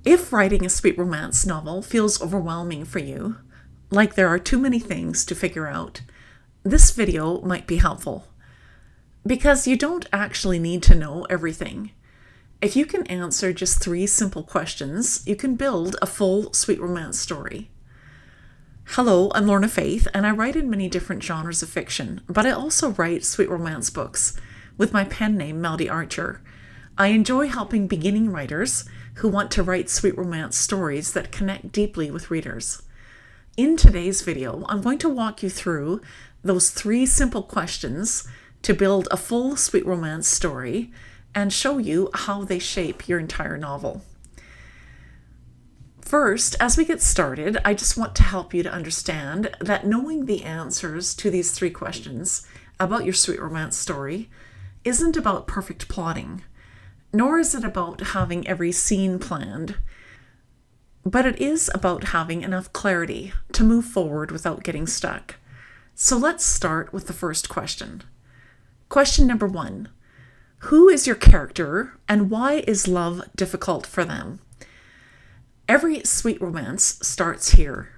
If writing a sweet romance novel feels overwhelming for you, like there are too many things to figure out, this video might be helpful. Because you don't actually need to know everything. If you can answer just 3 simple questions, you can build a full sweet romance story. Hello, I'm Lorna Faith, and I write in many different genres of fiction, but I also write sweet romance books with my pen name Melody Archer. I enjoy helping beginning writers who want to write sweet romance stories that connect deeply with readers. In today's video, I'm going to walk you through those 3 simple questions to build a full sweet romance story and show you how they shape your entire novel. First, as we get started, I just want to help you to understand that knowing the answers to these 3 questions about your sweet romance story isn't about perfect plotting, nor is it about having every scene planned, but it is about having enough clarity to move forward without getting stuck. So let's start with the first question. Question number 1. Who is your character and why is love difficult for them? Every sweet romance starts here,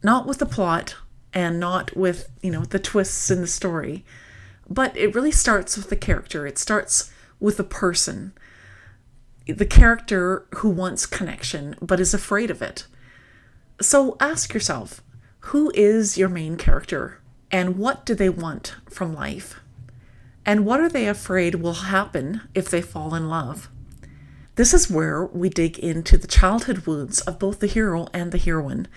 not with the plot and not with, the twists in the story, but it really starts with the character. It starts with the person, the character who wants connection but is afraid of it. So ask yourself, who is your main character and what do they want from life? And what are they afraid will happen if they fall in love? This is where we dig into the childhood wounds of both the hero and the heroine.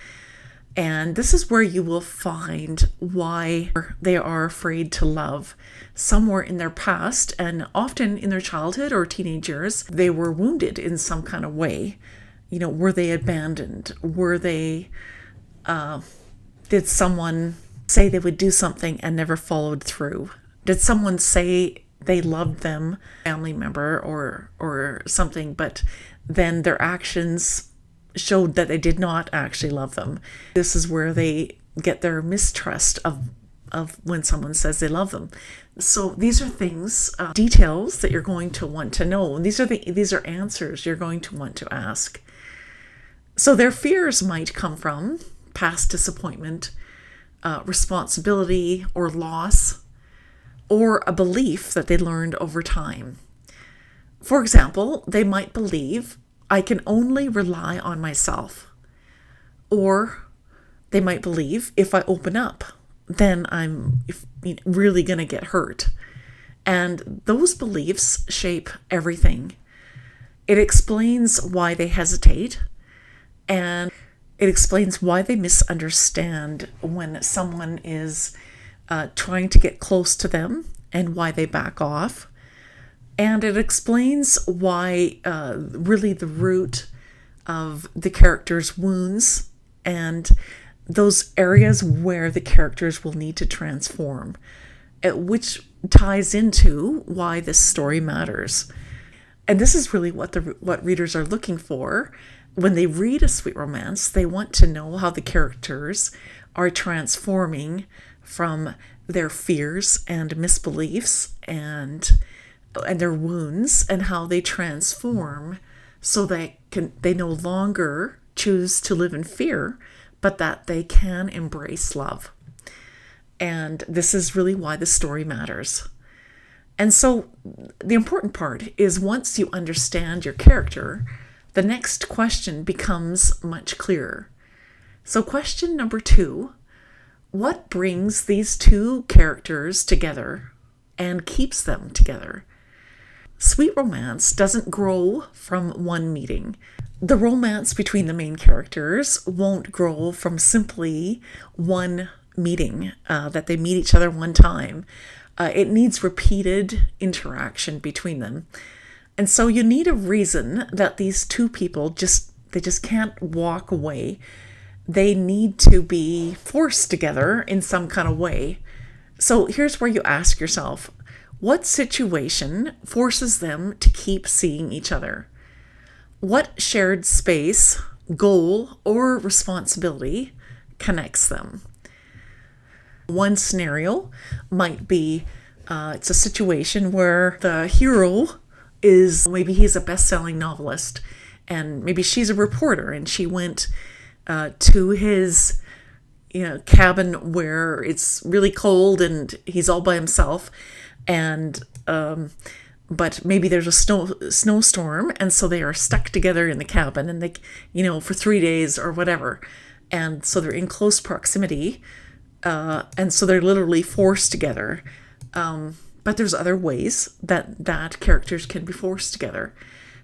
And this is where you will find why they are afraid to love. Somewhere in their past, and often in their childhood or teenage years, they were wounded in some kind of way. Were they abandoned? Were they, did someone say they would do something and never followed through? Did someone say they loved them, family member or something, but then their actions showed that they did not actually love them? This is where they get their mistrust of when someone says they love them. So these are things, details that you're going to want to know. And these are answers you're going to want to ask. So their fears might come from past disappointment, responsibility or loss, or a belief that they learned over time. For example, they might believe, I can only rely on myself. Or they might believe, if I open up, then I'm really going to get hurt. And those beliefs shape everything. It explains why they hesitate, and it explains why they misunderstand when someone is trying to get close to them and why they back off. And it explains why really the root of the character's wounds and those areas where the characters will need to transform, which ties into why this story matters. And this is really what readers are looking for. When they read a sweet romance, they want to know how the characters are transforming from their fears and misbeliefs and their wounds, and how they transform so they no longer choose to live in fear, but that they can embrace love. And this is really why the story matters. And so the important part is, once you understand your character, the next question becomes much clearer. So question number 2, what brings these 2 characters together and keeps them together? Sweet romance doesn't grow from one meeting. The romance between the main characters won't grow from simply one meeting, that they meet each other one time. It needs repeated interaction between them. And so you need a reason that these 2 people just can't walk away. They need to be forced together in some kind of way. So here's where you ask yourself, what situation forces them to keep seeing each other? What shared space, goal, or responsibility connects them? One scenario might be it's a situation where the hero is, maybe he's a best-selling novelist and maybe she's a reporter, and she went to his cabin where it's really cold and he's all by himself, and but maybe there's a snowstorm, and so they are stuck together in the cabin, and they, for 3 days or whatever, and so they're in close proximity, and so they're literally forced together. But there's other ways that characters can be forced together.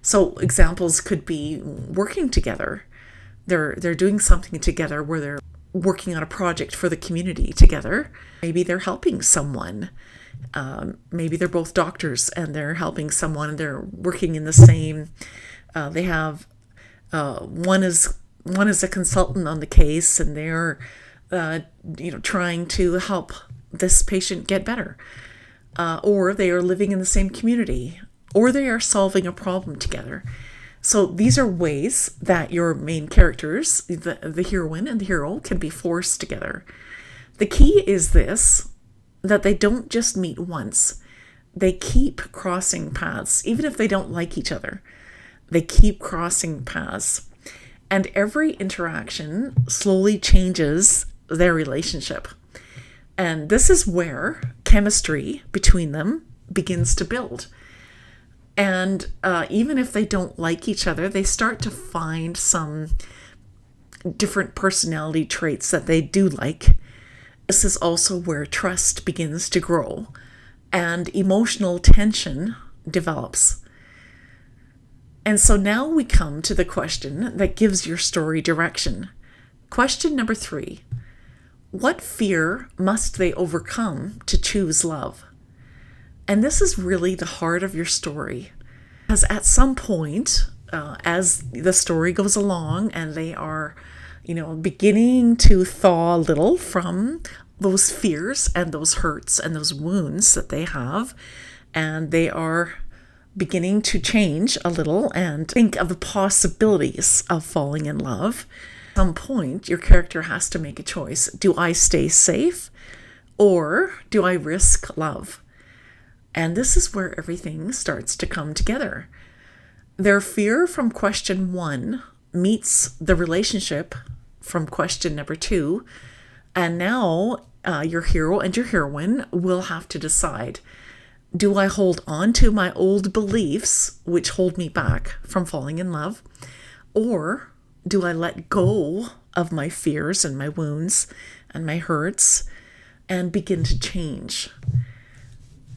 So examples could be working together. They're doing something together where they're working on a project for the community together. Maybe they're helping someone. Maybe they're both doctors and they're helping someone, and they're working in the same. They have one is a consultant on the case, and they're trying to help this patient get better. Or they are living in the same community, or they are solving a problem together. So these are ways that your main characters, the heroine and the hero, can be forced together. The key is this, that they don't just meet once. They keep crossing paths, even if they don't like each other. They keep crossing paths. And every interaction slowly changes their relationship. And this is where chemistry between them begins to build. And even if they don't like each other, they start to find some different personality traits that they do like. This is also where trust begins to grow and emotional tension develops. And so now we come to the question that gives your story direction. Question number 3. What fear must they overcome to choose love? And this is really the heart of your story. Because at some point, as the story goes along and they are, beginning to thaw a little from those fears and those hurts and those wounds that they have, and they are beginning to change a little and think of the possibilities of falling in love, at some point, your character has to make a choice. Do I stay safe, or do I risk love? And this is where everything starts to come together. Their fear from question 1 meets the relationship from question number 2. And now your hero and your heroine will have to decide, do I hold on to my old beliefs, which hold me back from falling in love? Or do I let go of my fears and my wounds and my hurts and begin to change?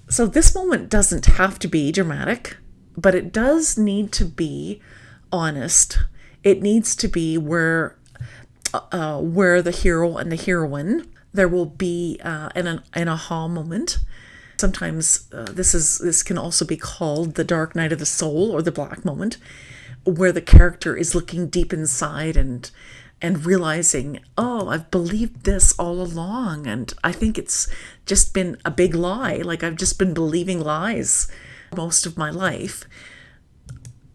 So this moment doesn't have to be dramatic, but it does need to be honest. It needs to be where the hero and the heroine, there will be an aha moment. Sometimes this can also be called the dark night of the soul, or the black moment, where the character is looking deep inside and realizing, oh, I've believed this all along, and I think it's just been a big lie. Like, I've just been believing lies most of my life.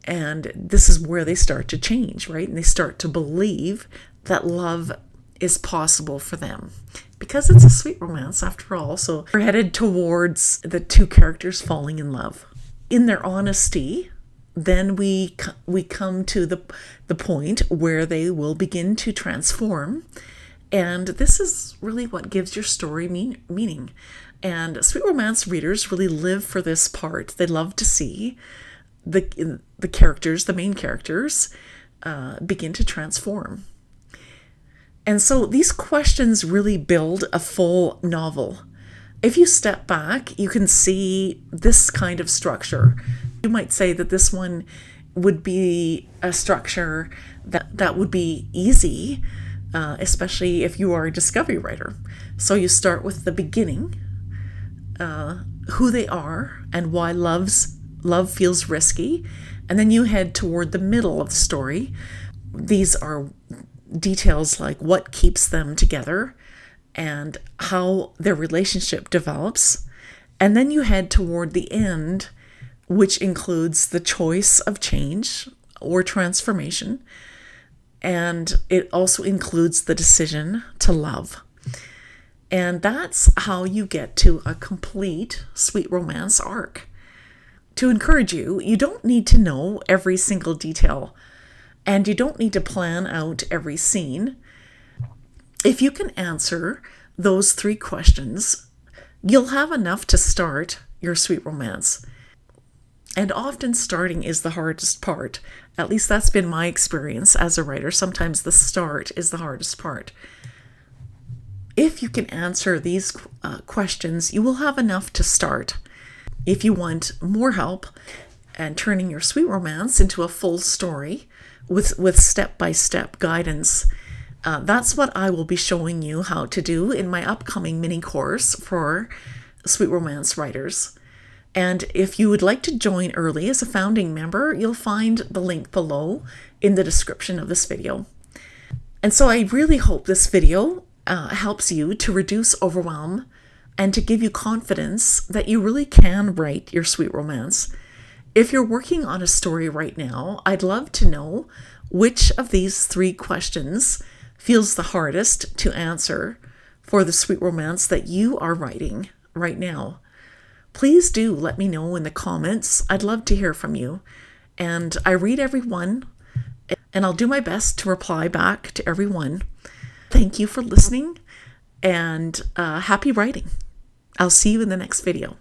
And this is where they start to change, right? And they start to believe that love is possible for them, because it's a sweet romance after all. So we're headed towards the two characters falling in love. In their honesty, then we come to the point where they will begin to transform. And this is really what gives your story meaning. And sweet romance readers really live for this part. They love to see the characters, the main characters, begin to transform. And so these questions really build a full novel. If you step back, you can see this kind of structure. You might say that this one would be a structure that would be easy, especially if you are a discovery writer. So you start with the beginning, who they are and why love feels risky, and then you head toward the middle of the story. These are details like what keeps them together and how their relationship develops. And then you head toward the end, which includes the choice of change or transformation. And it also includes the decision to love. And that's how you get to a complete sweet romance arc. To encourage you, you don't need to know every single detail. and you don't need to plan out every scene. If you can answer those 3 questions, you'll have enough to start your sweet romance. And often starting is the hardest part. At least that's been my experience as a writer. Sometimes the start is the hardest part. If you can answer these questions, you will have enough to start. If you want more help and turning your sweet romance into a full story with step-by-step guidance, that's what I will be showing you how to do in my upcoming mini course for sweet romance writers. And if you would like to join early as a founding member, you'll find the link below in the description of this video. And so I really hope this video helps you to reduce overwhelm and to give you confidence that you really can write your sweet romance. If you're working on a story right now, I'd love to know which of these 3 questions feels the hardest to answer for the sweet romance that you are writing right now. Please do let me know in the comments. I'd love to hear from you. And I read everyone, and I'll do my best to reply back to everyone. Thank you for listening, and happy writing. I'll see you in the next video.